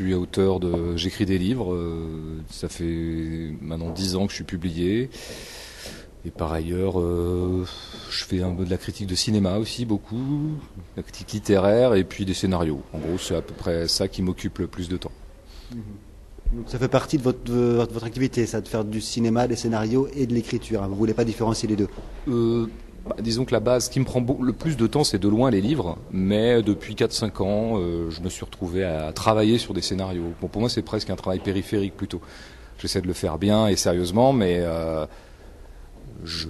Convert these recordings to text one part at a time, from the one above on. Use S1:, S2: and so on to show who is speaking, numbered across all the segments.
S1: suis auteur j'écris des livres. Ça fait maintenant 10 ans que je suis publié. Et par ailleurs, je fais un peu de la critique de cinéma aussi, beaucoup, la critique littéraire et puis des scénarios. En gros, c'est à peu près ça qui m'occupe le plus de temps.
S2: Donc ça fait partie de votre activité, ça, de faire du cinéma, des scénarios et de l'écriture, hein. Vous ne voulez pas différencier les deux?
S1: Disons que la base, ce qui me prend le plus de temps, c'est de loin les livres. Mais depuis 4-5 ans, je me suis retrouvé à travailler sur des scénarios. Bon, pour moi, c'est presque un travail périphérique plutôt. J'essaie de le faire bien et sérieusement, mais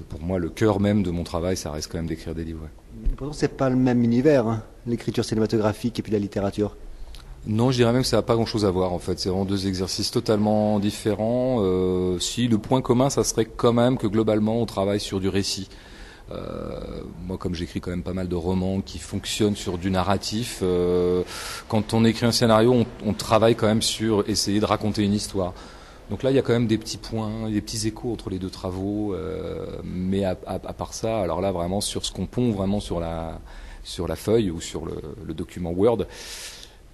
S1: pour moi, le cœur même de mon travail, ça reste quand même d'écrire des livres. Ouais.
S2: Pourtant, c'est pas le même univers, hein, l'écriture cinématographique et puis la littérature.
S1: Non, je dirais même que ça n'a pas grand-chose à voir en fait. C'est vraiment deux exercices totalement différents. Si le point commun, ça serait quand même que globalement, on travaille sur du récit. Moi, comme j'écris quand même pas mal de romans qui fonctionnent sur du narratif, quand on écrit un scénario, on travaille quand même sur essayer de raconter une histoire. Donc là, il y a quand même des petits points, des petits échos entre les deux travaux. Mais à part ça, alors là, vraiment sur ce qu'on pond vraiment sur la feuille ou sur le document Word,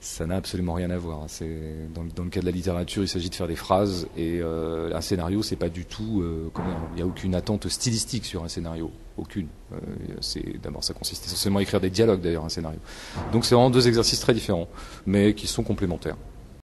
S1: ça n'a absolument rien à voir. C'est dans le cas de la littérature, il s'agit de faire des phrases et un scénario, c'est pas du tout. Il n'y a aucune attente stylistique sur un scénario, aucune. D'abord, ça consiste essentiellement à écrire des dialogues d'ailleurs, un scénario. Donc c'est vraiment deux exercices très différents, mais qui sont complémentaires.